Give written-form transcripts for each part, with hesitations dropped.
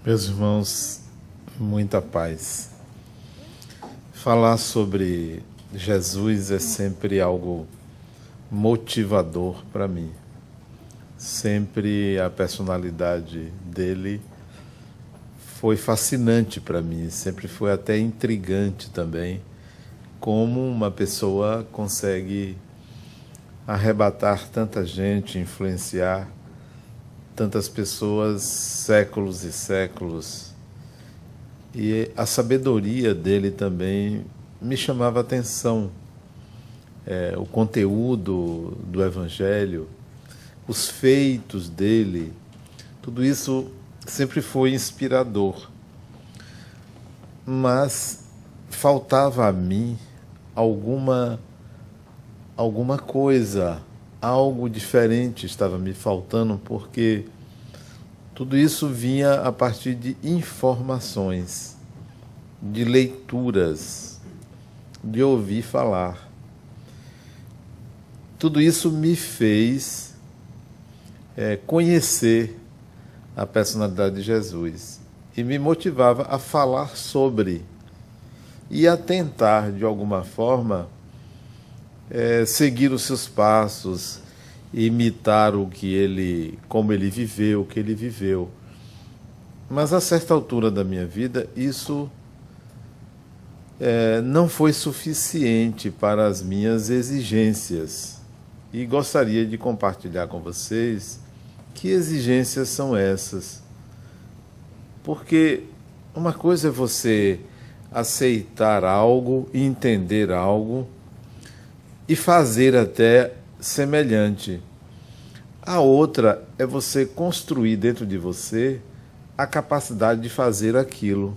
Meus irmãos, muita paz. Falar sobre Jesus é sempre algo motivador para mim. Sempre a personalidade dele foi fascinante para mim, sempre foi até intrigante também, como uma pessoa consegue arrebatar tanta gente, influenciar tantas pessoas séculos e séculos. E a sabedoria dele também me chamava a atenção. O conteúdo do Evangelho, os feitos dele, tudo isso sempre foi inspirador. Mas faltava a mim alguma coisa, algo diferente estava me faltando, porque tudo isso vinha a partir de informações, de leituras, de ouvir falar. Tudo isso me fez conhecer a personalidade de Jesus e me motivava a falar sobre e a tentar, de alguma forma, seguir os seus passos, imitar como ele viveu, o que ele viveu. Mas a certa altura da minha vida, isso não foi suficiente para as minhas exigências. E gostaria de compartilhar com vocês que exigências são essas. Porque uma coisa é você aceitar algo, entender algo e fazer até semelhante. A outra é você construir dentro de você a capacidade de fazer aquilo.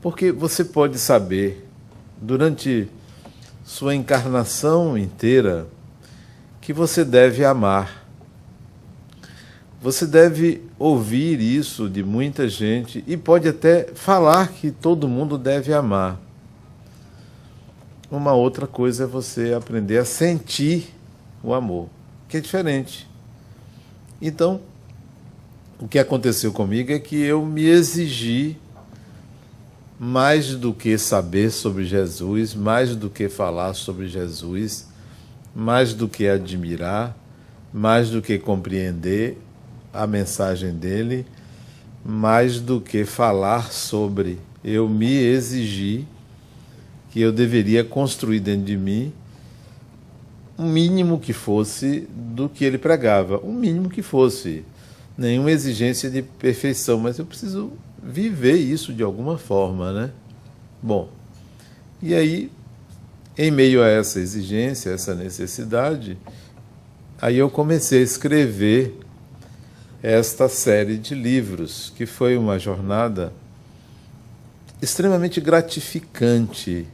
Porque você pode saber, durante sua encarnação inteira, que você deve amar. Você deve ouvir isso de muita gente e pode até falar que todo mundo deve amar. Uma outra coisa é você aprender a sentir o amor, que é diferente. Então, o que aconteceu comigo é que eu me exigi mais do que saber sobre Jesus, mais do que falar sobre Jesus, mais do que admirar, mais do que compreender a mensagem dele, mais do que falar sobre. Eu me exigi que eu deveria construir dentro de mim um mínimo que fosse do que ele pregava, um mínimo que fosse. Nenhuma exigência de perfeição, mas eu preciso viver isso de alguma forma, né? Bom, e aí, em meio a essa exigência, essa necessidade, aí eu comecei a escrever esta série de livros, que foi uma jornada extremamente gratificante,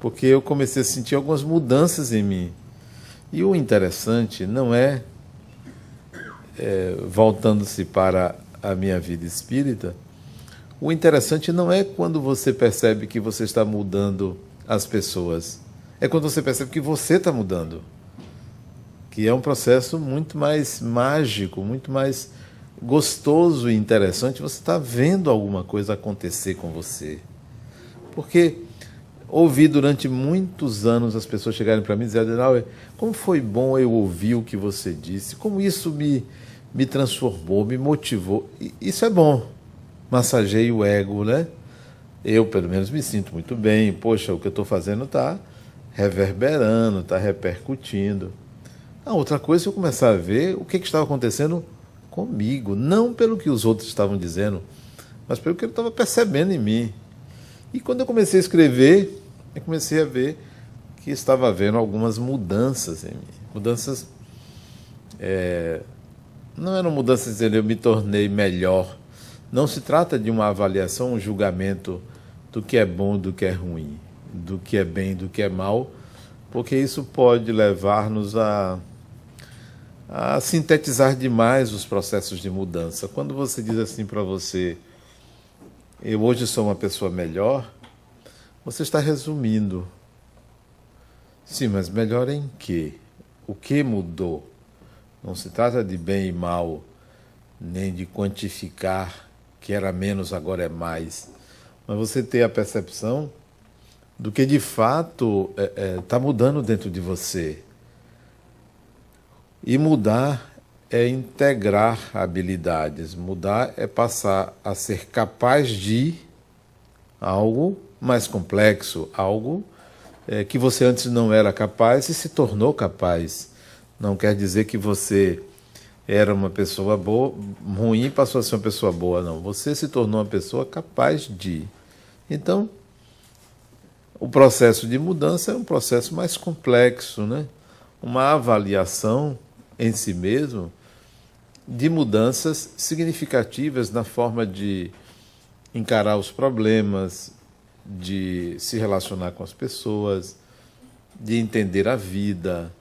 porque eu comecei a sentir algumas mudanças em mim. E o interessante não voltando-se para a minha vida espírita, o interessante não é quando você percebe que você está mudando as pessoas, é quando você percebe que você está mudando, que é um processo muito mais mágico, muito mais gostoso e interessante. Você está vendo alguma coisa acontecer com você. Porque ouvi durante muitos anos as pessoas chegarem para mim e dizer: Adenauer, como foi bom eu ouvir o que você disse, como isso me transformou, me motivou. E isso é bom, massageia o ego, né? Eu, pelo menos, me sinto muito bem. Poxa, o que eu estou fazendo está reverberando, está repercutindo. A outra coisa é eu começar a ver o que estava acontecendo comigo, não pelo que os outros estavam dizendo, mas pelo que eu estava percebendo em mim. E quando eu comecei a escrever, eu comecei a ver que estava havendo algumas mudanças em mim. Mudanças, não eram mudanças dizendo eu me tornei melhor. Não se trata de uma avaliação, um julgamento do que é bom, do que é ruim, do que é bem, do que é mal, porque isso pode levar-nos a sintetizar demais os processos de mudança. Quando você diz assim para você: eu hoje sou uma pessoa melhor, você está resumindo. Sim, mas melhor em quê? O que mudou? Não se trata de bem e mal, nem de quantificar que era menos, agora é mais. Mas você ter a percepção do que de fato está mudando dentro de você. E mudar é integrar habilidades. Mudar é passar a ser capaz de algo mais complexo, algo que você antes não era capaz e se tornou capaz. Não quer dizer que você era uma pessoa boa, ruim e passou a ser uma pessoa boa, não. Você se tornou uma pessoa capaz de. Então, o processo de mudança é um processo mais complexo, né? Uma avaliação em si mesmo de mudanças significativas na forma de encarar os problemas, de se relacionar com as pessoas, de entender a vida,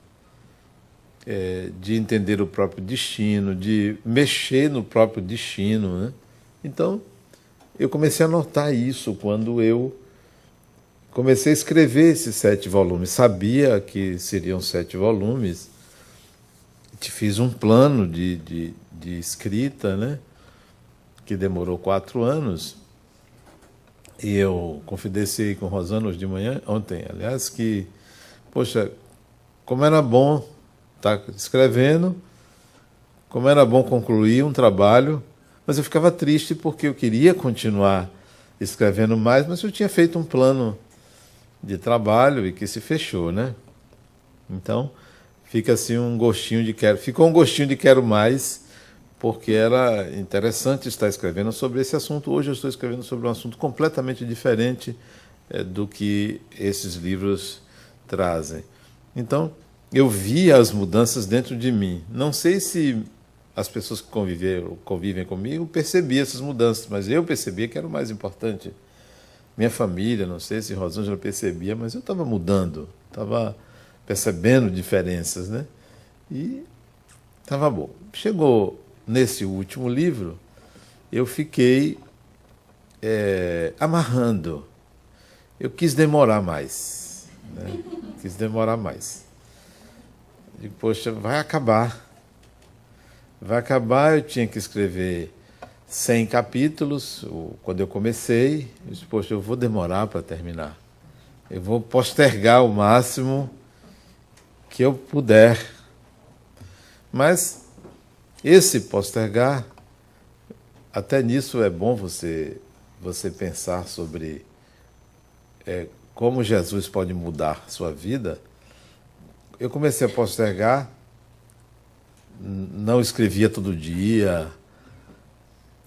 de entender o próprio destino, de mexer no próprio destino, né? Então, eu comecei a notar isso quando eu comecei a escrever esses 7 volumes. Sabia que seriam 7 volumes. Fiz um plano de escrita, né? Que demorou 4 anos. E eu confidenciei com Rosana hoje de manhã, ontem, aliás, que, poxa, como era bom estar escrevendo, como era bom concluir um trabalho, mas eu ficava triste porque eu queria continuar escrevendo mais, mas eu tinha feito um plano de trabalho e que se fechou, né? Então, fica assim um gostinho de quero, ficou um gostinho de quero mais, porque era interessante estar escrevendo sobre esse assunto. Hoje eu estou escrevendo sobre um assunto completamente diferente do que esses livros trazem. Então, eu vi as mudanças dentro de mim. Não sei se as pessoas que convivem comigo percebiam essas mudanças, mas eu percebia que era o mais importante. Minha família, não sei se Rosângela percebia, mas eu estava mudando, estava percebendo diferenças, né? E estava bom. Chegou nesse último livro, eu fiquei amarrando. Eu quis demorar mais, né? Quis demorar mais. Digo, poxa, vai acabar. Vai acabar, eu tinha que escrever 100 capítulos. Quando eu comecei, eu disse, poxa, eu vou demorar para terminar. Eu vou postergar o máximo que eu puder. Mas esse postergar, até nisso é bom você pensar sobre como Jesus pode mudar sua vida. Eu comecei a postergar, não escrevia todo dia.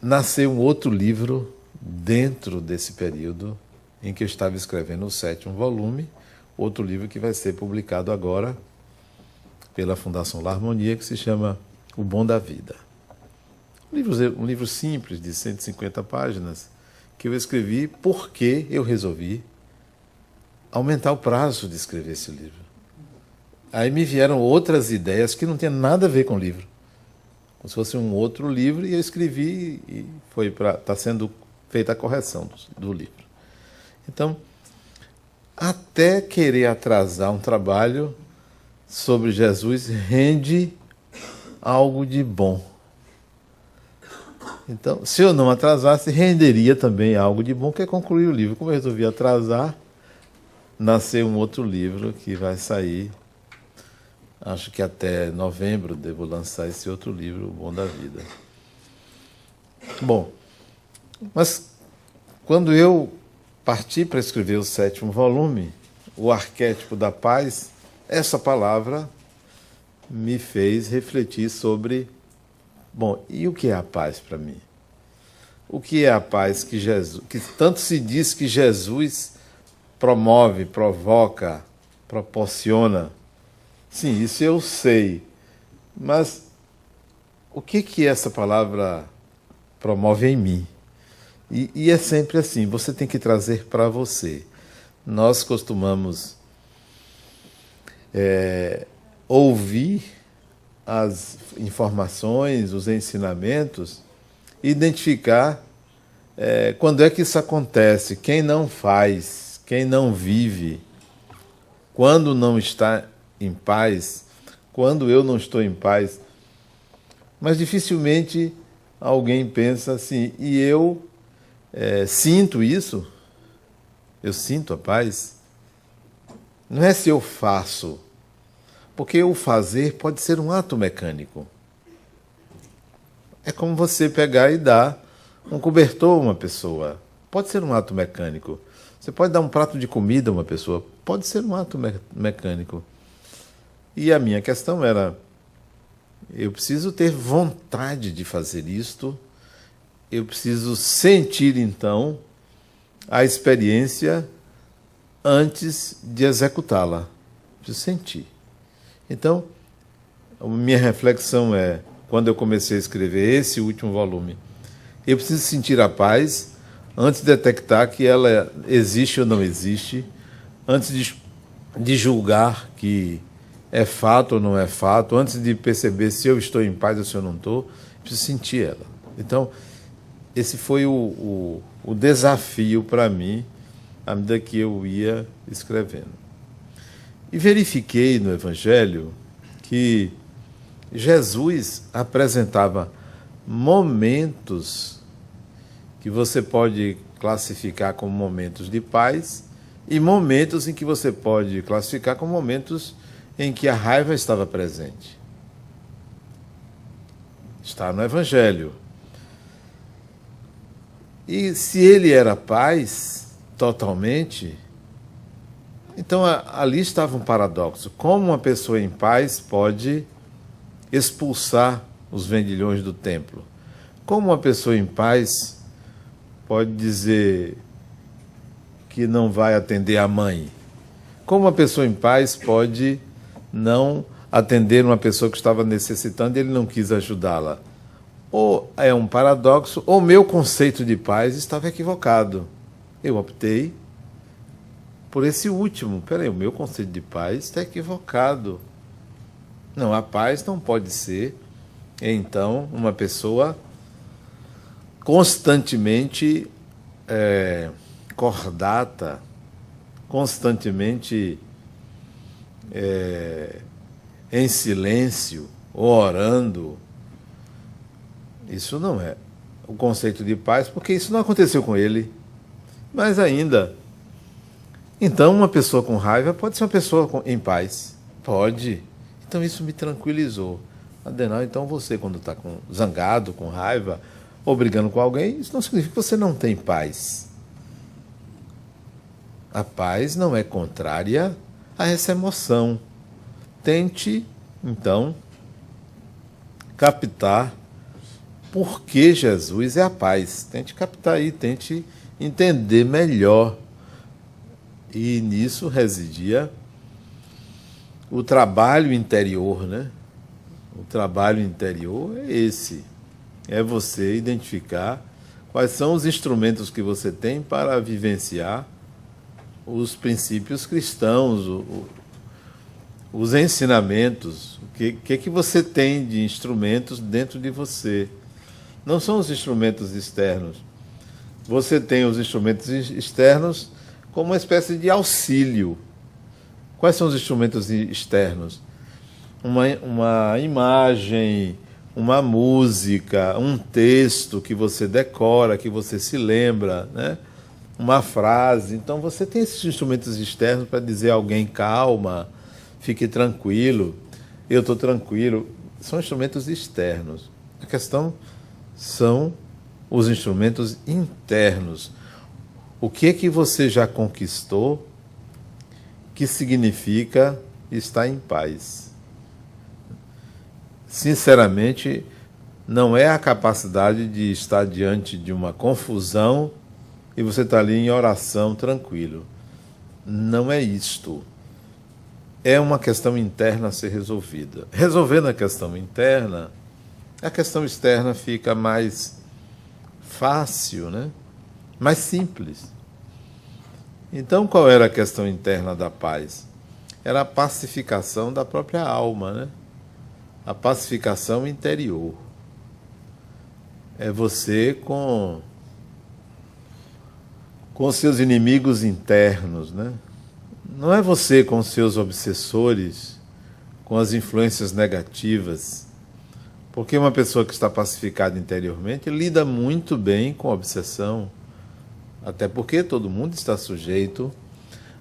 Nasceu um outro livro dentro desse período em que eu estava escrevendo o 7º volume, outro livro que vai ser publicado agora pela Fundação La Harmonia, que se chama O Bom da Vida. Um livro simples, de 150 páginas, que eu escrevi porque eu resolvi aumentar o prazo de escrever esse livro. Aí me vieram outras ideias que não tinham nada a ver com o livro. Como se fosse um outro livro, e eu escrevi e está sendo feita a correção do livro. Então, até querer atrasar um trabalho sobre Jesus rende algo de bom. Então, se eu não atrasasse, renderia também algo de bom, que é concluir o livro. Como eu resolvi atrasar, nasceu um outro livro que vai sair. Acho que até novembro devo lançar esse outro livro, O Bom da Vida. Bom, mas quando eu parti para escrever o 7º volume, O Arquétipo da Paz, essa palavra me fez refletir sobre, bom, e o que é a paz para mim? O que é a paz que tanto se diz que Jesus promove, provoca, proporciona? Sim, isso eu sei. Mas o que essa palavra promove em mim? E é sempre assim, você tem que trazer para você. Nós costumamos ouvir as informações, os ensinamentos, identificar quando é que isso acontece, quem não faz, quem não vive, quando não está em paz, quando eu não estou em paz. Mas dificilmente alguém pensa assim, e eu sinto isso? Eu sinto a paz? Não é se eu faço, porque o fazer pode ser um ato mecânico. É como você pegar e dar um cobertor a uma pessoa. Pode ser um ato mecânico. Você pode dar um prato de comida a uma pessoa. Pode ser um ato mecânico. E a minha questão era, eu preciso ter vontade de fazer isto, eu preciso sentir, então, a experiência antes de executá-la. Preciso sentir. Então, a minha reflexão é, quando eu comecei a escrever esse último volume, eu preciso sentir a paz antes de detectar que ela existe ou não existe, antes de julgar que é fato ou não é fato, antes de perceber se eu estou em paz ou se eu não estou, preciso sentir ela. Então, esse foi o desafio para mim, à medida que eu ia escrevendo. E verifiquei no Evangelho que Jesus apresentava momentos que você pode classificar como momentos de paz e momentos em que você pode classificar como momentos em que a raiva estava presente. Está no Evangelho. E se ele era paz totalmente, então ali estava um paradoxo. Como uma pessoa em paz pode expulsar os vendilhões do templo? Como uma pessoa em paz pode dizer que não vai atender a mãe? Como uma pessoa em paz pode não atender uma pessoa que estava necessitando e ele não quis ajudá-la? Ou é um paradoxo, ou meu conceito de paz estava equivocado. Eu optei por esse último. Peraí, o meu conceito de paz está equivocado. Não, a paz não pode ser, então, uma pessoa constantemente cordata, constantemente em silêncio, orando. Isso não é o conceito de paz, porque isso não aconteceu com ele. Mas ainda, então uma pessoa com raiva pode ser uma pessoa em paz? Pode. Então isso me tranquilizou. Adenal, então você, quando está zangado, com raiva, ou brigando com alguém, isso não significa que você não tem paz. A paz não é contrária a essa emoção. Tente, então, captar por que Jesus é a paz. Tente captar aí, tente entender melhor. E nisso residia o trabalho interior, né? O trabalho interior é esse. É você identificar quais são os instrumentos que você tem para vivenciar os princípios cristãos, os ensinamentos. O que você tem de instrumentos dentro de você? Não são os instrumentos externos. Você tem os instrumentos externos como uma espécie de auxílio. Quais são os instrumentos externos? Uma imagem, uma música, um texto que você decora, que você se lembra, né? Uma frase. Então você tem esses instrumentos externos para dizer a alguém: calma, fique tranquilo, eu estou tranquilo. São instrumentos externos. A questão são os instrumentos internos. O que você já conquistou que significa estar em paz? Sinceramente, não é a capacidade de estar diante de uma confusão e você está ali em oração tranquilo. Não é isto. É uma questão interna a ser resolvida. Resolvendo a questão interna, a questão externa fica mais fácil, né? Mais simples. Então, qual era a questão interna da paz? Era a pacificação da própria alma, né? A pacificação interior. É você com seus inimigos internos, né? Não é você com seus obsessores, com as influências negativas, Porque uma pessoa que está pacificada interiormente lida muito bem com a obsessão. Até porque todo mundo está sujeito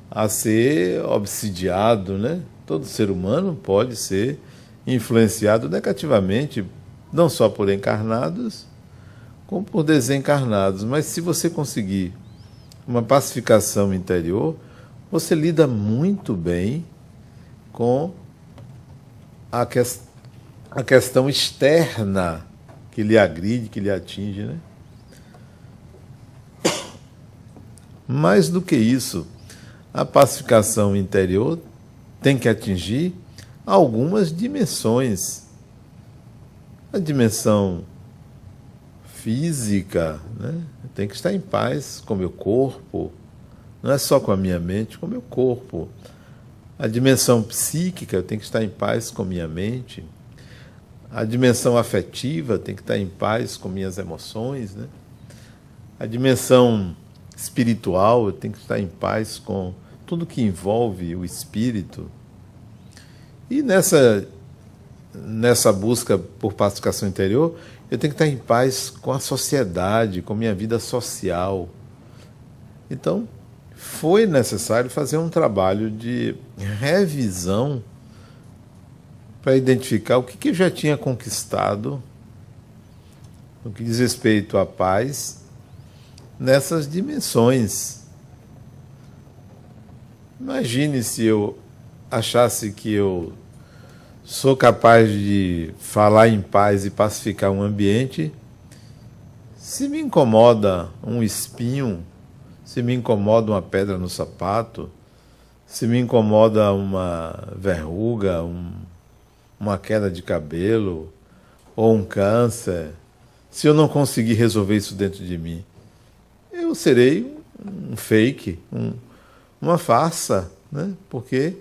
a ser obsidiado, né? Todo ser humano pode ser influenciado negativamente, não só por encarnados, como por desencarnados. Mas se você conseguir uma pacificação interior, você lida muito bem com a, que, a questão externa que lhe agride, que lhe atinge, né? Mais do que isso, a pacificação interior tem que atingir algumas dimensões. A dimensão física, né? Eu tenho que estar em paz com o meu corpo, não é só com a minha mente, com o meu corpo. A dimensão psíquica, eu tenho que estar em paz com minha mente. A dimensão afetiva, eu tenho que estar em paz com minhas emoções, né? A dimensão espiritual, eu tenho que estar em paz com tudo que envolve o espírito. E nessa busca por pacificação interior, eu tenho que estar em paz com a sociedade, com a minha vida social. Então, foi necessário fazer um trabalho de revisão para identificar o que eu já tinha conquistado no que diz respeito à paz nessas dimensões. Imagine se eu achasse que eu sou capaz de falar em paz e pacificar um ambiente, se me incomoda um espinho, se me incomoda uma pedra no sapato, se me incomoda uma verruga, uma queda de cabelo ou um câncer, se eu não conseguir resolver isso dentro de mim, eu serei um fake, uma farsa, né? Porque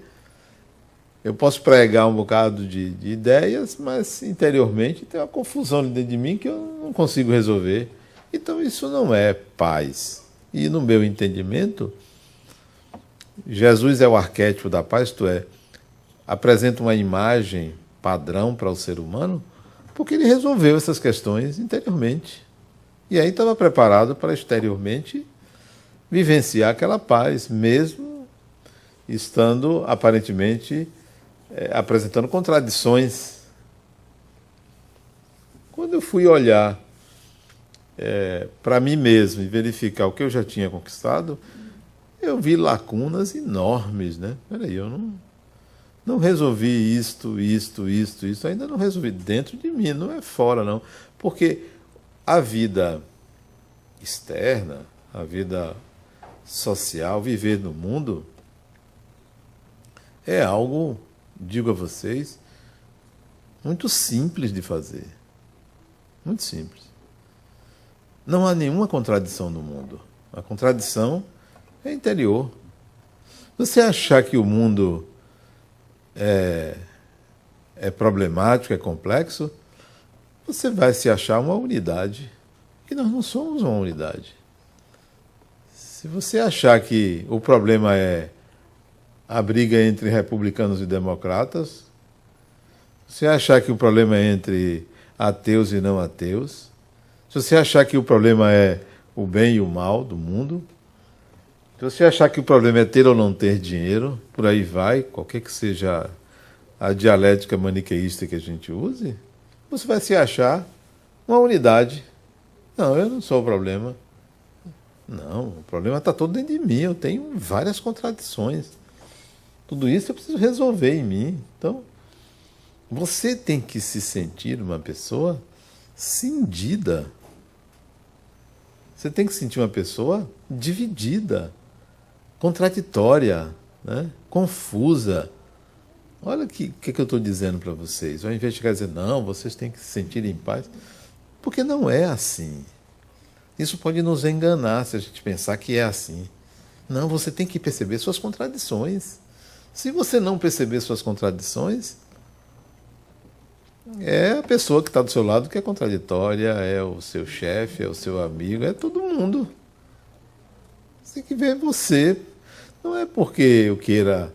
eu posso pregar um bocado de ideias, mas interiormente tem uma confusão dentro de mim que eu não consigo resolver. Então isso não é paz. E no meu entendimento, Jesus é o arquétipo da paz, isto é, apresenta uma imagem padrão para o ser humano, porque ele resolveu essas questões interiormente. E aí estava preparado para exteriormente vivenciar aquela paz, mesmo estando aparentemente apresentando contradições. Quando eu fui olhar para mim mesmo e verificar o que eu já tinha conquistado, eu vi lacunas enormes, né? Peraí, eu não resolvi isto, ainda não resolvi dentro de mim, não é fora, não. Porque a vida externa, a vida social, viver no mundo, é algo, digo a vocês, muito simples de fazer. Muito simples. Não há nenhuma contradição no mundo. A contradição é interior. Você achar que o mundo é problemático, é complexo, você vai se achar uma unidade. E nós não somos uma unidade. Se você achar que o problema é a briga entre republicanos e democratas, se você achar que o problema é entre ateus e não ateus, se você achar que o problema é o bem e o mal do mundo, se você achar que o problema é ter ou não ter dinheiro, por aí vai, qualquer que seja a dialética maniqueísta que a gente use, você vai se achar uma unidade. Não, eu não sou o problema. Não, o problema está todo dentro de mim, eu tenho várias contradições. Tudo isso eu preciso resolver em mim. Então, você tem que se sentir uma pessoa cindida. Você tem que sentir uma pessoa dividida, contraditória, né? Confusa. Olha o que eu estou dizendo para vocês. Ao invés de dizer, não, vocês têm que se sentir em paz. Porque não é assim. Isso pode nos enganar se a gente pensar que é assim. Não, você tem que perceber suas contradições. Se você não perceber suas contradições, é a pessoa que está do seu lado que é contraditória, é o seu chefe, é o seu amigo, é todo mundo. Você tem que ver você. Não é porque eu queira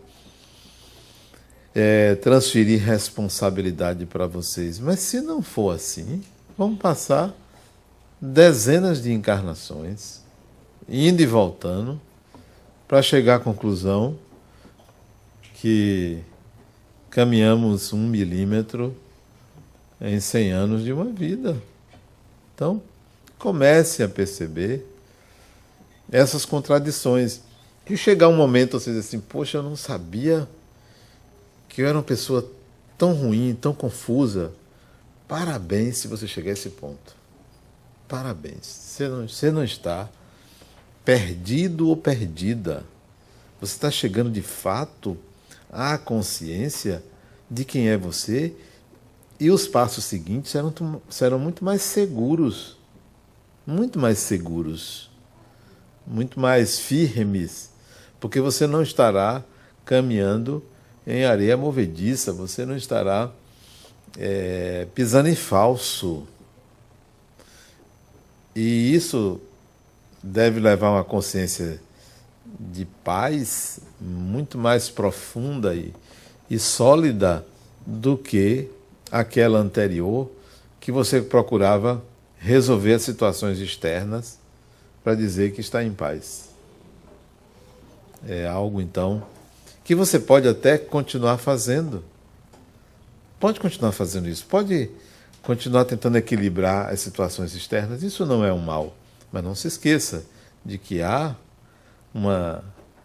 transferir responsabilidade para vocês. Mas se não for assim, vamos passar dezenas de encarnações, indo e voltando, para chegar à conclusão que caminhamos 1 milímetro em 100 anos de uma vida. Então, comece a perceber essas contradições. E chegar um momento, você diz assim, poxa, eu não sabia que eu era uma pessoa tão ruim, tão confusa. Parabéns se você chegar a esse ponto. Parabéns. Você não está perdido ou perdida. Você está chegando de fato à consciência de quem é você, e os passos seguintes serão muito mais seguros, muito mais seguros, muito mais firmes, porque você não estará caminhando em areia movediça, você não estará pisando em falso. E isso deve levar a uma consciência de paz muito mais profunda e sólida do que aquela anterior, que você procurava resolver as situações externas para dizer que está em paz. É algo, então, que você pode até continuar fazendo. Pode continuar fazendo isso, pode continuar tentando equilibrar as situações externas. Isso não é um mal, mas não se esqueça de que há uma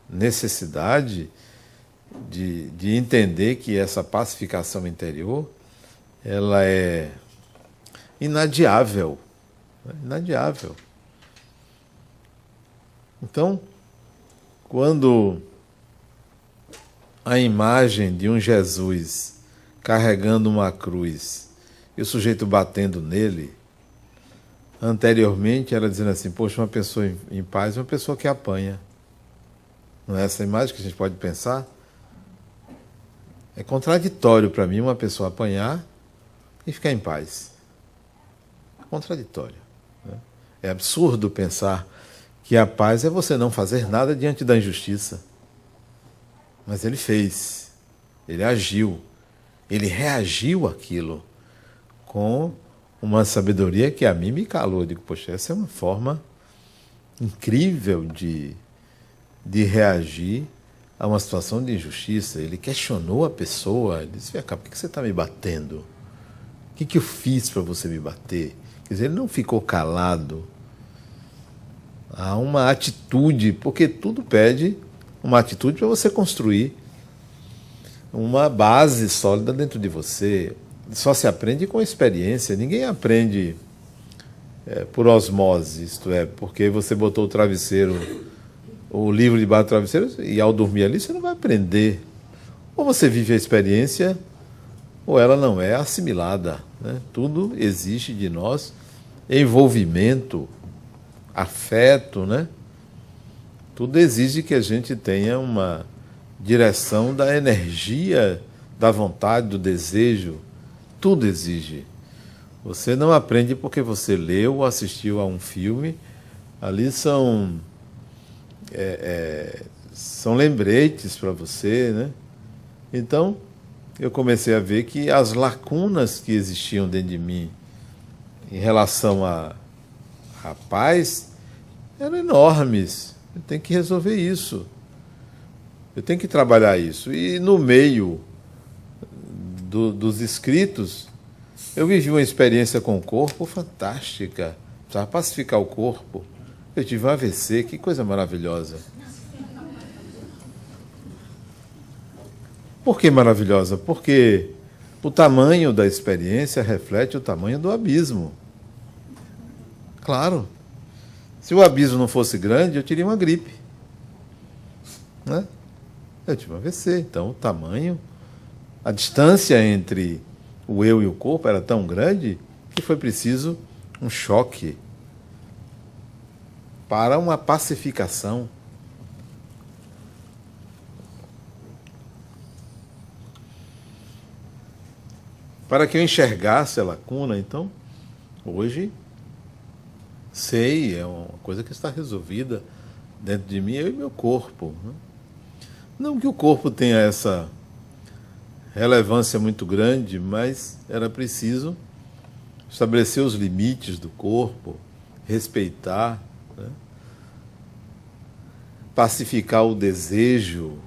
necessidade de entender que essa pacificação interior ela é inadiável. Inadiável. Então, quando a imagem de um Jesus carregando uma cruz e o sujeito batendo nele, anteriormente era dizendo assim, poxa, uma pessoa em paz é uma pessoa que apanha. Não é essa imagem que a gente pode pensar? É contraditório para mim uma pessoa apanhar e ficar em paz. É contraditório. Né? É absurdo pensar que a paz é você não fazer nada diante da injustiça. Mas ele fez, ele agiu, ele reagiu àquilo com uma sabedoria que a mim me calou. Eu digo, poxa, essa é uma forma incrível de reagir a uma situação de injustiça. Ele questionou a pessoa, ele disse, vem cá, por que você está me batendo? O que eu fiz para você me bater? Quer dizer, ele não ficou calado. Há uma atitude, porque tudo pede uma atitude para você construir uma base sólida dentro de você. Só se aprende com experiência. Ninguém aprende por osmose, isto é, porque você botou o travesseiro, o livro debaixo do travesseiro, e ao dormir ali você não vai aprender. Ou você vive a experiência, ou ela não é assimilada. Né? Tudo exige de nós envolvimento, afeto, né? Tudo exige que a gente tenha uma direção da energia, da vontade, do desejo. Tudo exige. Você não aprende porque você leu ou assistiu a um filme. Ali são lembretes para você, né? Então, eu comecei a ver que as lacunas que existiam dentro de mim em relação à paz eram enormes. Eu tenho que resolver isso. Eu tenho que trabalhar isso. E no meio dos escritos, eu vivi uma experiência com o corpo fantástica. Precisava pacificar o corpo. Eu tive um AVC, que coisa maravilhosa. Por que maravilhosa? Porque o tamanho da experiência reflete o tamanho do abismo. Claro. Se o abismo não fosse grande, eu teria uma gripe. Né? Eu tive um AVC, então o tamanho, a distância entre o eu e o corpo era tão grande que foi preciso um choque para uma pacificação. Para que eu enxergasse a lacuna, então, hoje, sei, é uma coisa que está resolvida dentro de mim, eu e meu corpo. Né? Não que o corpo tenha essa relevância muito grande, mas era preciso estabelecer os limites do corpo, respeitar, né? Pacificar o desejo,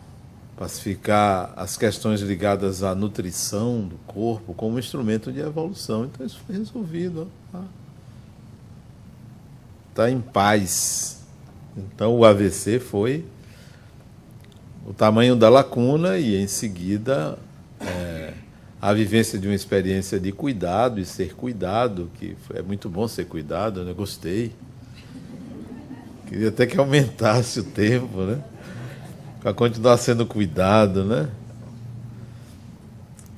pacificar as questões ligadas à nutrição do corpo como instrumento de evolução. Então isso foi resolvido. Está em paz. Então o AVC foi o tamanho da lacuna e em seguida a vivência de uma experiência de cuidado e ser cuidado, que é muito bom ser cuidado, né? Gostei. Queria até que aumentasse o tempo, né? Para continuar sendo cuidado, né?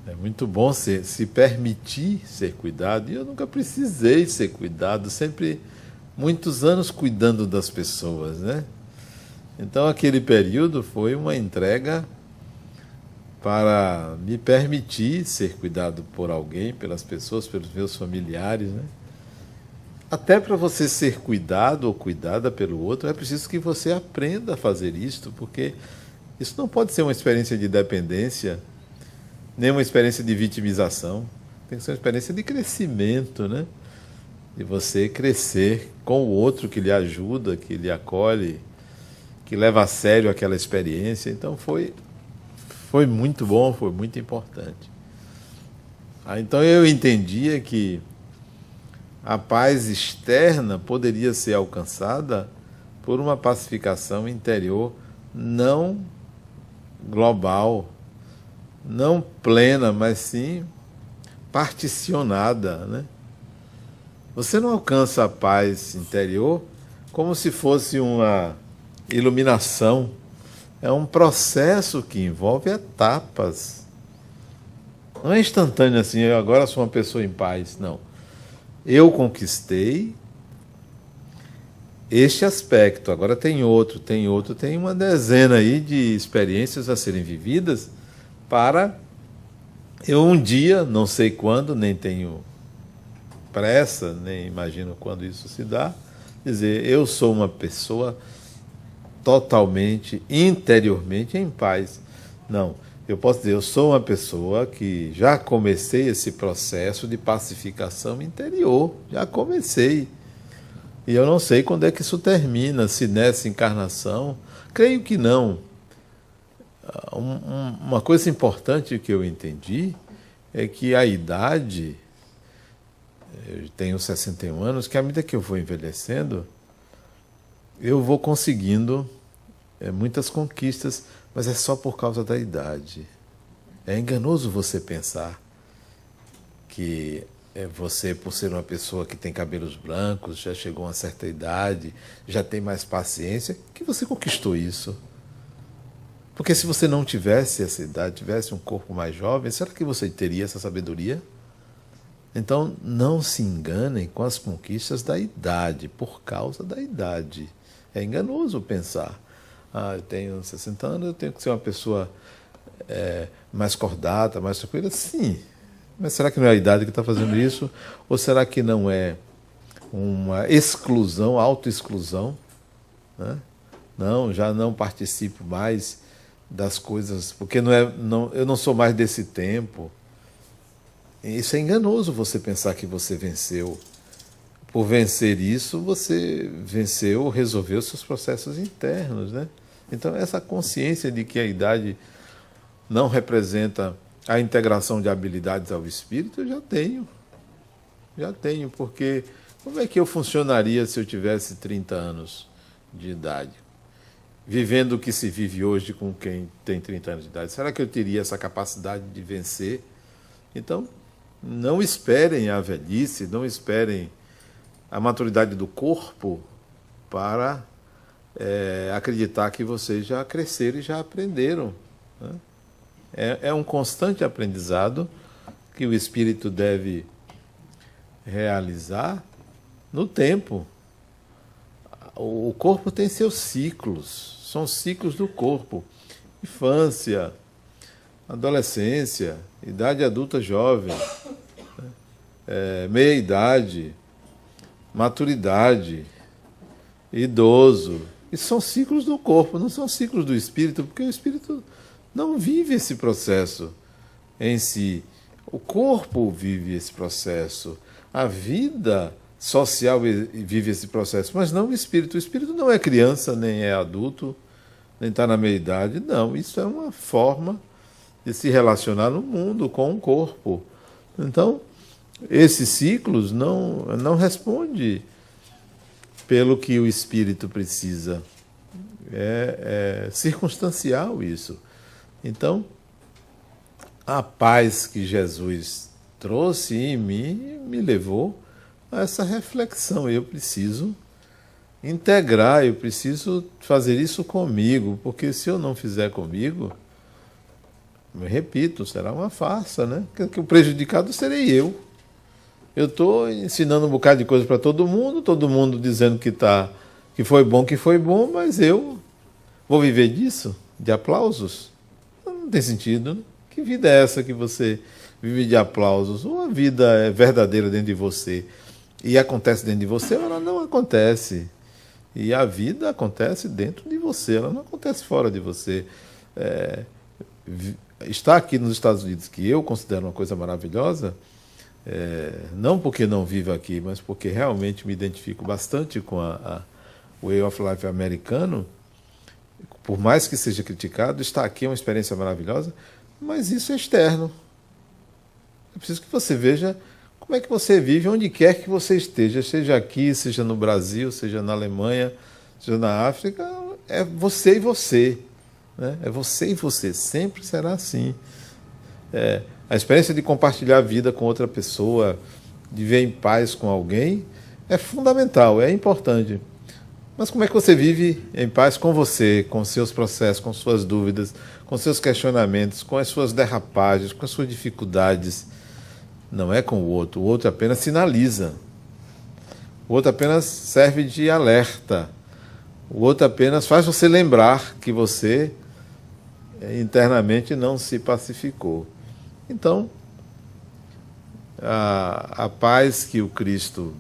É muito bom se permitir ser cuidado. E eu nunca precisei ser cuidado, sempre muitos anos cuidando das pessoas, né? Então aquele período foi uma entrega para me permitir ser cuidado por alguém, pelas pessoas, pelos meus familiares, né? Até para você ser cuidado ou cuidada pelo outro, é preciso que você aprenda a fazer isto, porque isso não pode ser uma experiência de dependência, nem uma experiência de vitimização. Tem que ser uma experiência de crescimento, né? De você crescer com o outro que lhe ajuda, que lhe acolhe, que leva a sério aquela experiência. Então foi muito bom, foi muito importante. Então eu entendia que a paz externa poderia ser alcançada por uma pacificação interior não global, não plena, mas sim particionada, né? Você não alcança a paz interior como se fosse uma iluminação. É um processo que envolve etapas. Não é instantâneo assim, eu agora sou uma pessoa em paz. Não. Eu conquistei este aspecto, agora tem outro, tem uma dezena aí de experiências a serem vividas para eu um dia, não sei quando, nem tenho pressa, nem imagino quando isso se dá, dizer, eu sou uma pessoa totalmente, interiormente em paz. Não, eu posso dizer, eu sou uma pessoa que já comecei esse processo de pacificação interior, já comecei. E eu não sei quando é que isso termina, se nessa encarnação, creio que não. Uma coisa importante que eu entendi é que a idade, eu tenho 61 anos, que à medida que eu vou envelhecendo, eu vou conseguindo muitas conquistas, mas é só por causa da idade. É enganoso você pensar que você, por ser uma pessoa que tem cabelos brancos, já chegou a uma certa idade, já tem mais paciência, que você conquistou isso. Porque se você não tivesse essa idade, tivesse um corpo mais jovem, será que você teria essa sabedoria? Então, não se enganem com as conquistas da idade, por causa da idade. É enganoso pensar, eu tenho 60 anos, eu tenho que ser uma pessoa mais cordata, mais tranquila. Sim, mas será que não é a idade que está fazendo isso? Ou será que não é uma exclusão, autoexclusão? Né? Não, já não participo mais das coisas, porque eu não sou mais desse tempo. Isso é enganoso, você pensar que você venceu. Por vencer isso, você venceu, resolveu seus processos internos, né? Então, essa consciência de que a idade não representa a integração de habilidades ao espírito, eu já tenho. Já tenho, porque como é que eu funcionaria se eu tivesse 30 anos de idade? Vivendo o que se vive hoje com quem tem 30 anos de idade. Será que eu teria essa capacidade de vencer? Então, não esperem a velhice, não esperem a maturidade do corpo para acreditar que vocês já cresceram e já aprenderam. Né? É um constante aprendizado que o espírito deve realizar no tempo. O corpo tem seus ciclos, são ciclos do corpo. Infância, adolescência, idade adulta jovem, meia-idade, maturidade, idoso. Isso são ciclos do corpo, não são ciclos do espírito, porque o espírito não vive esse processo. em si. O corpo vive esse processo, a vida social vive esse processo, mas não o espírito. O espírito não é criança, nem é adulto, nem está na meia-idade. Não, isso é uma forma de se relacionar no mundo com o corpo. Então, esses ciclos não respondem pelo que o espírito precisa. É circunstancial isso. Então, a paz que Jesus trouxe em mim me levou a essa reflexão. Eu preciso integrar, eu preciso fazer isso comigo, porque se eu não fizer comigo, eu repito, será uma farsa, né? Porque o prejudicado serei eu. Eu estou ensinando um bocado de coisa para todo mundo dizendo que foi bom, mas eu vou viver disso? De aplausos? Não tem sentido, né? Que vida é essa que você vive de aplausos? Uma vida é verdadeira dentro de você e acontece dentro de você, ela não acontece. E a vida acontece dentro de você, ela não acontece fora de você. Estar aqui nos Estados Unidos, que eu considero uma coisa maravilhosa, não porque não vivo aqui, mas porque realmente me identifico bastante com o Way of Life americano, por mais que seja criticado, estar aqui é uma experiência maravilhosa, mas isso é externo. É preciso que você veja como é que você vive onde quer que você esteja, seja aqui, seja no Brasil, seja na Alemanha, seja na África, é você e você. Né? É você e você, sempre será assim. A experiência de compartilhar a vida com outra pessoa, de viver em paz com alguém, é fundamental, é importante. Mas como é que você vive em paz com você, com seus processos, com suas dúvidas, com seus questionamentos, com as suas derrapagens, com as suas dificuldades? Não é com o outro apenas sinaliza. O outro apenas serve de alerta. O outro apenas faz você lembrar que você internamente não se pacificou. Então, a paz que o Cristo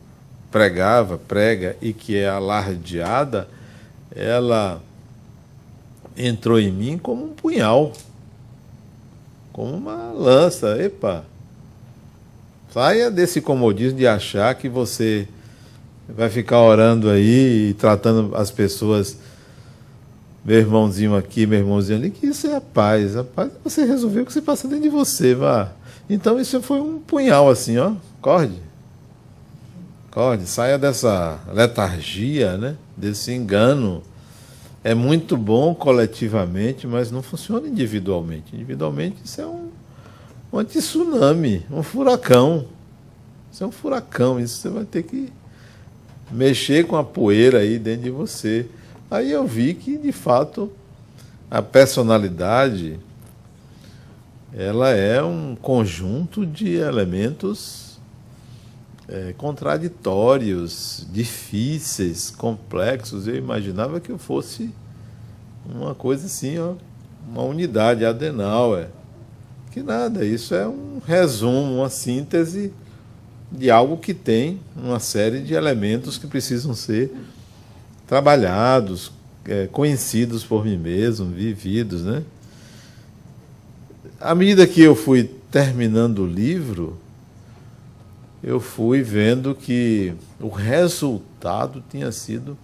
prega e que é alardeada, ela entrou em mim como um punhal, como uma lança. Epa, saia desse comodismo de achar que você vai ficar orando aí e tratando as pessoas, meu irmãozinho aqui, meu irmãozinho ali, que isso é a paz. A paz é você resolver o que você passa dentro de você, vá. Então isso foi um punhal assim, ó, acorde, saia dessa letargia, né? Desse engano. É muito bom coletivamente, mas não funciona individualmente. Individualmente isso é um tsunami, um furacão. Isso é um furacão, isso você vai ter que mexer com a poeira aí dentro de você. Aí eu vi que, de fato, a personalidade ela é um conjunto de elementos contraditórios, difíceis, complexos. Eu imaginava que eu fosse uma coisa assim, ó, uma unidade Adenauer. Que nada, isso é um resumo, uma síntese de algo que tem uma série de elementos que precisam ser trabalhados, conhecidos por mim mesmo, vividos, né? À medida que eu fui terminando o livro, eu fui vendo que o resultado tinha sido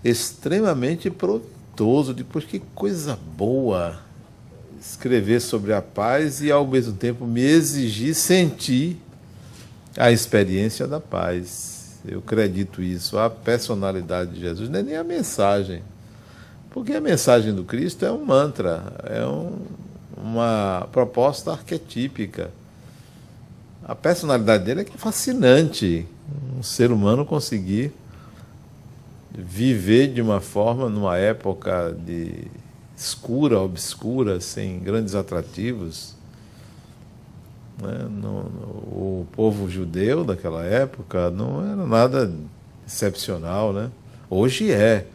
extremamente proveitoso. Depois, que coisa boa escrever sobre a paz e, ao mesmo tempo, me exigir sentir a experiência da paz. Eu acredito isso, a personalidade de Jesus, não é nem a mensagem. Porque a mensagem do Cristo é um mantra, é uma proposta arquetípica. A personalidade dele é que é fascinante. Um ser humano conseguir viver de uma forma, numa época escura, obscura, sem grandes atrativos. Né? O povo judeu daquela época não era nada excepcional. Né? Hoje é.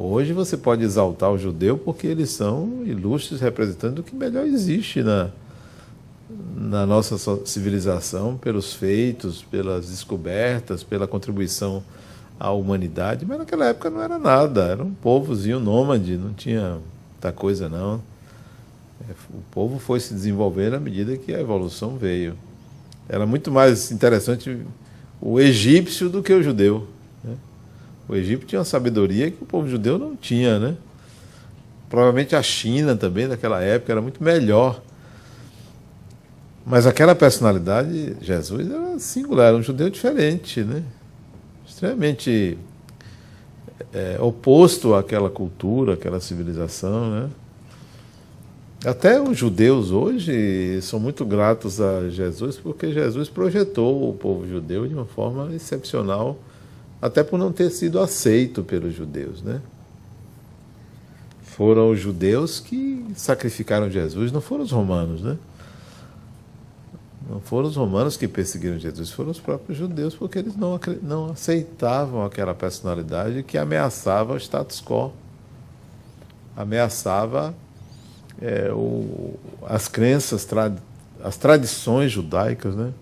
Hoje você pode exaltar o judeu porque eles são ilustres representantes do que melhor existe na nossa civilização, pelos feitos, pelas descobertas, pela contribuição à humanidade. Mas naquela época não era nada, era um povozinho nômade, não tinha muita coisa não. O povo foi se desenvolvendo à medida que a evolução veio. Era muito mais interessante o egípcio do que o judeu, né? O Egito tinha uma sabedoria que o povo judeu não tinha, né? Provavelmente a China também, naquela época, era muito melhor. Mas aquela personalidade, Jesus, era singular, era um judeu diferente, né? Extremamente oposto àquela cultura, àquela civilização, né? Até os judeus hoje são muito gratos a Jesus, porque Jesus projetou o povo judeu de uma forma excepcional, até por não ter sido aceito pelos judeus, né? Foram os judeus que sacrificaram Jesus, não foram os romanos, né? Não foram os romanos que perseguiram Jesus, foram os próprios judeus, porque eles não aceitavam aquela personalidade que ameaçava o status quo, ameaçava as crenças, as tradições judaicas, né?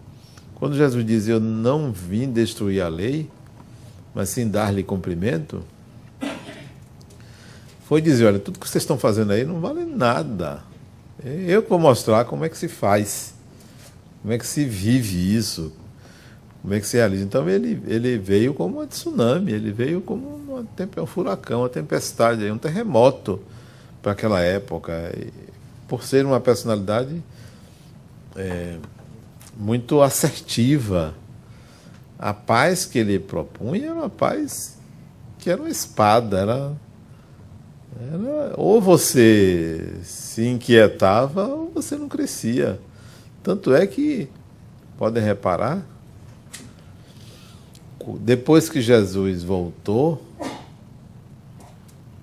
Quando Jesus diz, eu não vim destruir a lei, mas sim dar-lhe cumprimento, foi dizer, olha, tudo que vocês estão fazendo aí não vale nada. Eu vou mostrar como é que se faz, como é que se vive isso, como é que se realiza. Então ele veio como um tsunami, ele veio como um furacão, uma tempestade, um terremoto para aquela época. E, por ser uma personalidade muito assertiva, a paz que ele propunha era uma paz que era uma espada, ou você se inquietava ou você não crescia. Tanto é que, podem reparar, depois que Jesus voltou,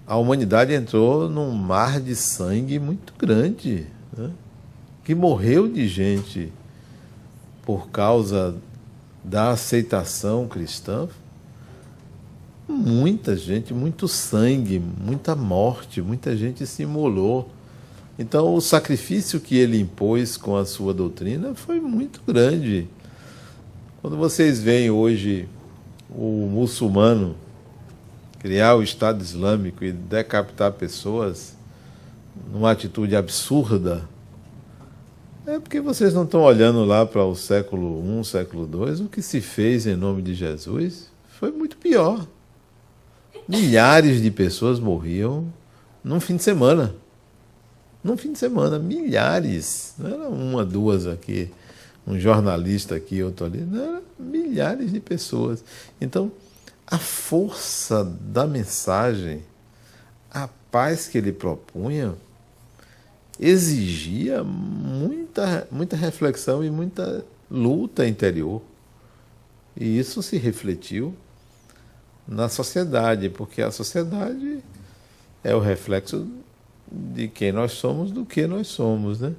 a humanidade entrou num mar de sangue muito grande, né? Que morreu de gente por causa da aceitação cristã. Muita gente, muito sangue, muita morte, muita gente se imolou. Então, o sacrifício que ele impôs com a sua doutrina foi muito grande. Quando vocês veem hoje o muçulmano criar o Estado Islâmico e decapitar pessoas numa atitude absurda, é porque vocês não estão olhando lá para o século I, século II. O que se fez em nome de Jesus foi muito pior. Milhares de pessoas morriam num fim de semana. Num fim de semana, milhares. Não era uma, duas aqui, um jornalista aqui, outro ali. Não, era milhares de pessoas. Então, a força da mensagem, a paz que ele propunha, exigia muita reflexão e muita luta interior. E isso se refletiu na sociedade, porque a sociedade é o reflexo de quem nós somos, do que nós somos, né?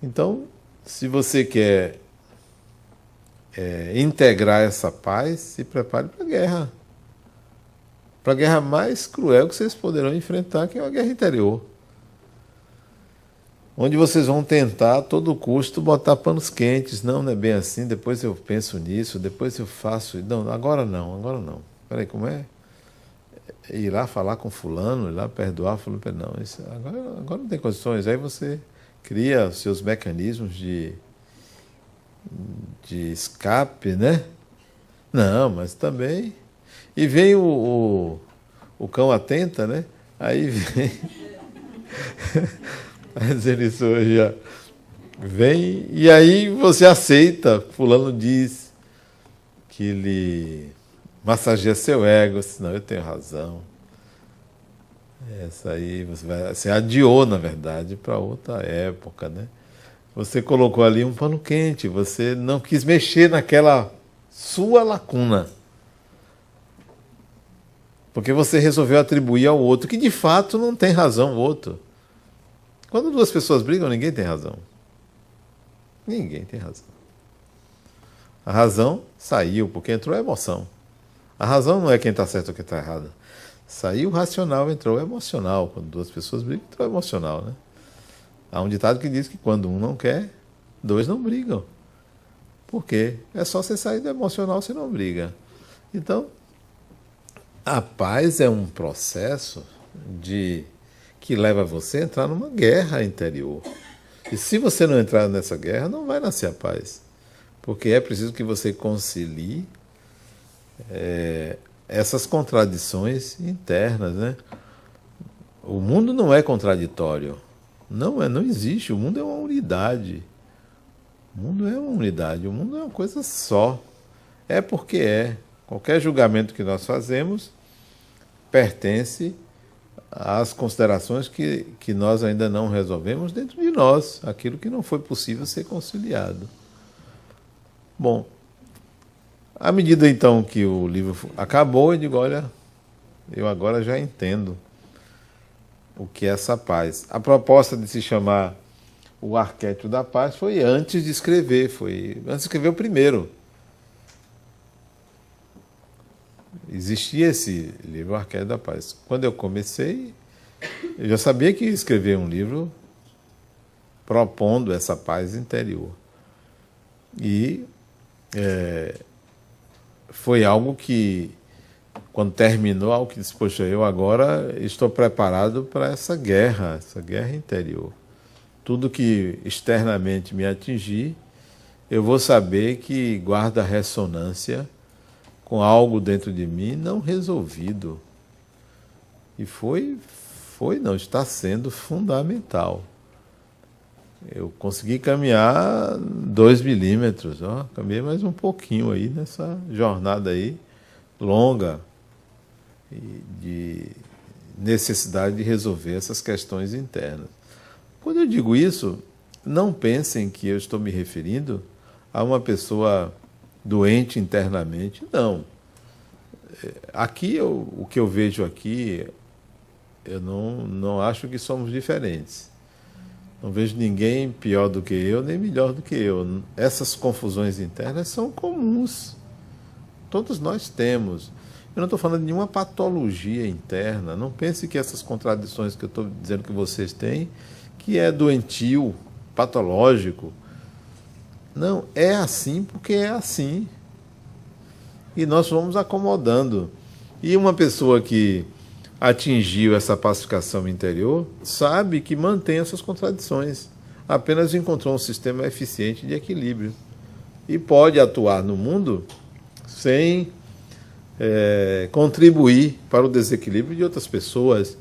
Então, se você quer integrar essa paz, se prepare para a guerra. Para a guerra mais cruel que vocês poderão enfrentar, que é uma guerra interior. Onde vocês vão tentar, a todo custo, botar panos quentes. Não, não é bem assim, depois eu penso nisso, depois eu faço... Não, agora não, agora não. Peraí, como é? Ir lá falar com fulano, ir lá perdoar, fulano, não, isso, agora não tem condições. Aí você cria os seus mecanismos de escape, né? Não, mas também... E vem o cão atenta, né? Aí vem... Mas ele já vem e aí você aceita. Fulano diz que ele massageia seu ego. Não, eu tenho razão. Essa aí você adiou, na verdade, para outra época, né? Você colocou ali um pano quente. Você não quis mexer naquela sua lacuna. Porque você resolveu atribuir ao outro, que de fato não tem razão o outro. Quando duas pessoas brigam, ninguém tem razão. Ninguém tem razão. A razão saiu, porque entrou a emoção. A razão não é quem está certo ou quem está errado. Saiu o racional, entrou o emocional. Quando duas pessoas brigam, entrou o emocional, né? Há um ditado que diz que quando um não quer, dois não brigam. Por quê? É só você sair do emocional, você não briga. Então, a paz é um processo que leva você a entrar numa guerra interior. E se você não entrar nessa guerra, não vai nascer a paz. Porque é preciso que você concilie essas contradições internas, né? O mundo não é contraditório. Não existe. O mundo é uma unidade. O mundo é uma unidade. O mundo é uma coisa só. É porque é. Qualquer julgamento que nós fazemos pertence às considerações que nós ainda não resolvemos dentro de nós, aquilo que não foi possível ser conciliado. Bom, à medida então que o livro acabou, eu digo, olha, eu agora já entendo o que é essa paz. A proposta de se chamar o Arquétipo da Paz foi antes de escrever, foi antes de escrever o primeiro. Existia esse livro, O Arquétipo da Paz. Quando eu comecei, eu já sabia que ia escrever um livro propondo essa paz interior. E foi algo que, quando terminou, algo que disse, poxa, eu agora estou preparado para essa guerra interior. Tudo que externamente me atingir, eu vou saber que guarda ressonância com algo dentro de mim não resolvido. E não, está sendo fundamental. Eu consegui caminhar 2 milímetros, caminhei mais um pouquinho aí nessa jornada aí, longa, de necessidade de resolver essas questões internas. Quando eu digo isso, não pensem que eu estou me referindo a uma pessoa doente internamente, não. Aqui, o que eu vejo aqui, eu não acho que somos diferentes. Não vejo ninguém pior do que eu, nem melhor do que eu. Essas confusões internas são comuns. Todos nós temos. Eu não estou falando de nenhuma patologia interna. Não pense que essas contradições que eu estou dizendo que vocês têm, que é doentio, patológico. Não, é assim porque é assim. E nós vamos acomodando. E uma pessoa que atingiu essa pacificação interior sabe que mantém essas contradições. Apenas encontrou um sistema eficiente de equilíbrio. E pode atuar no mundo sem contribuir para o desequilíbrio de outras pessoas,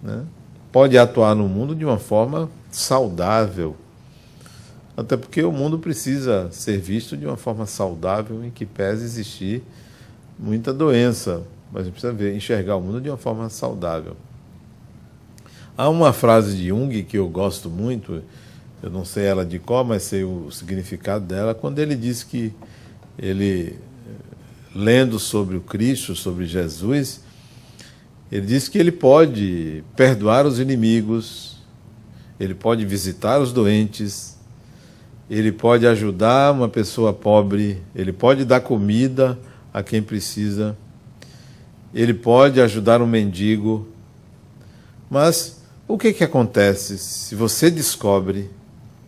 né? Pode atuar no mundo de uma forma saudável. Até porque o mundo precisa ser visto de uma forma saudável, em que pese existir muita doença, mas a gente precisa enxergar o mundo de uma forma saudável. Há uma frase de Jung que eu gosto muito, eu não sei ela de cor, mas sei o significado dela, quando ele diz que ele, lendo sobre o Cristo, sobre Jesus, ele diz que ele pode perdoar os inimigos, ele pode visitar os doentes, ele pode ajudar uma pessoa pobre, ele pode dar comida a quem precisa, ele pode ajudar um mendigo. Mas o que acontece se você descobre,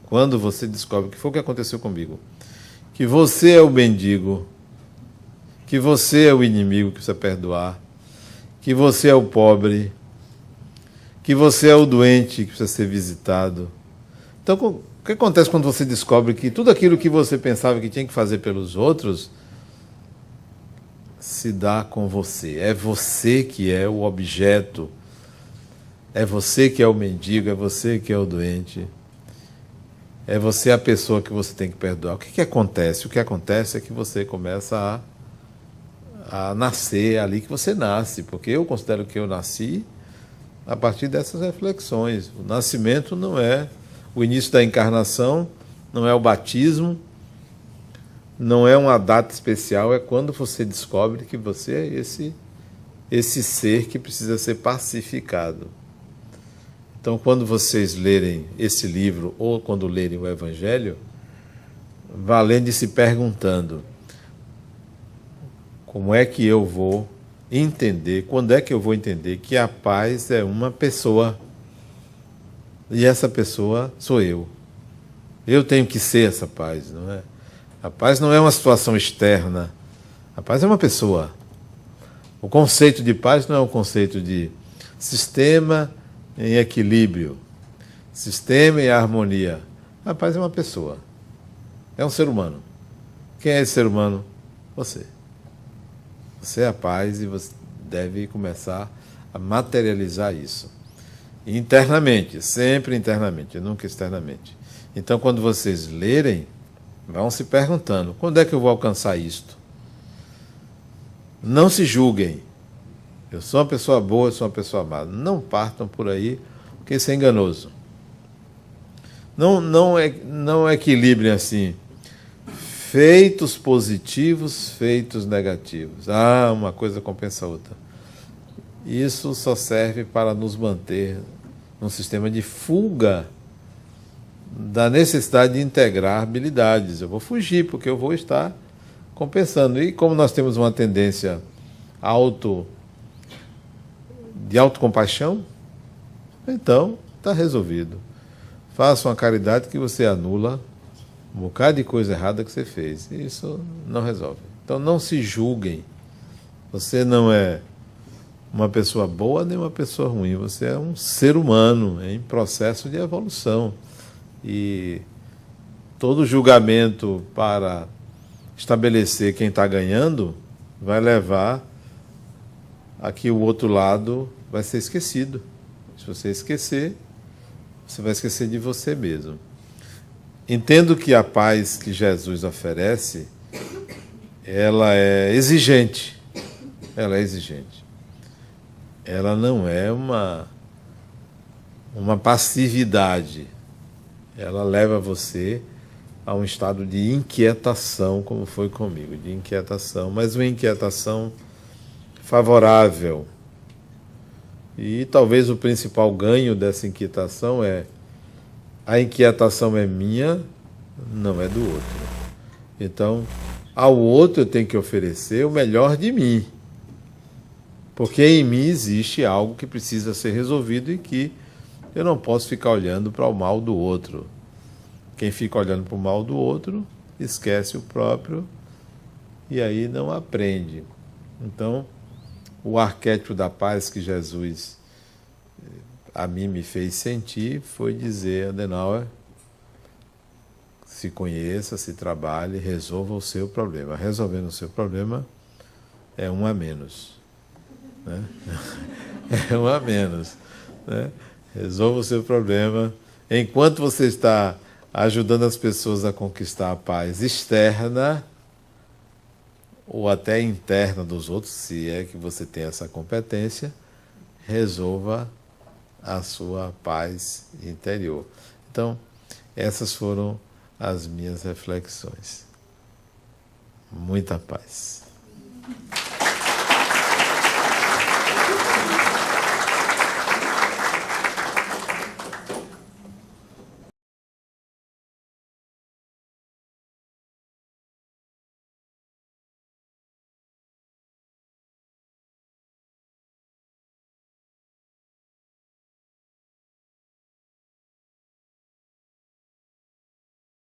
quando você descobre, que foi o que aconteceu comigo, que você é o mendigo, que você é o inimigo que precisa perdoar, que você é o pobre, que você é o doente que precisa ser visitado. Então, o que acontece quando você descobre que tudo aquilo que você pensava que tinha que fazer pelos outros se dá com você? É você que é o objeto, é você que é o mendigo, é você que é o doente, é você a pessoa que você tem que perdoar. O que acontece? O que acontece é que você começa a nascer ali que você nasce, porque eu considero que eu nasci a partir dessas reflexões. O nascimento não é o início da encarnação, não é o batismo, não é uma data especial, é quando você descobre que você é esse ser que precisa ser pacificado. Então, quando vocês lerem esse livro, ou quando lerem o Evangelho, vá lendo e se perguntando: como é que eu vou entender, quando é que eu vou entender que a paz é uma pessoa, e essa pessoa sou eu. Eu tenho que ser essa paz, não é? A paz não é uma situação externa, a paz é uma pessoa. O conceito de paz não é um conceito de sistema, em equilíbrio, sistema e harmonia. A paz é uma pessoa, é um ser humano. Quem é esse ser humano? Você. Você é a paz e você deve começar a materializar isso. Internamente, sempre internamente, nunca externamente. Então, quando vocês lerem, vão se perguntando, quando é que eu vou alcançar isto? Não se julguem. Eu sou uma pessoa boa, eu sou uma pessoa amada. Não partam por aí, porque isso é enganoso. Não equilibrem assim. Feitos positivos, feitos negativos. Ah, uma coisa compensa a outra. Isso só serve para nos manter num sistema de fuga da necessidade de integrar habilidades. Eu vou fugir, porque eu vou estar compensando. E como nós temos uma tendência de autocompaixão, então está resolvido. Faça uma caridade que você anula um bocado de coisa errada que você fez. Isso não resolve. Então não se julguem. Você não é uma pessoa boa nem uma pessoa ruim. Você é um ser humano em processo de evolução. E todo julgamento para estabelecer quem está ganhando vai levar a que o outro lado vai ser esquecido. Se você esquecer, você vai esquecer de você mesmo. Entendo que a paz que Jesus oferece, ela é exigente. Ela é exigente. Ela não é uma passividade. Ela leva você a um estado de inquietação, como foi comigo, de inquietação, mas uma inquietação favorável. E talvez o principal ganho dessa inquietação é a inquietação é minha, não é do outro. Então, ao outro eu tenho que oferecer o melhor de mim. Porque em mim existe algo que precisa ser resolvido e que eu não posso ficar olhando para o mal do outro. Quem fica olhando para o mal do outro, esquece o próprio e aí não aprende. Então, o arquétipo da paz que Jesus a mim me fez sentir foi dizer, Adenauer, se conheça, se trabalhe, resolva o seu problema. Resolvendo o seu problema é um a menos. Né? É um a menos. Né? Resolva o seu problema. Enquanto você está ajudando as pessoas a conquistar a paz externa ou até interna dos outros, se é que você tem essa competência, resolva a sua paz interior. Então, essas foram as minhas reflexões. Muita paz.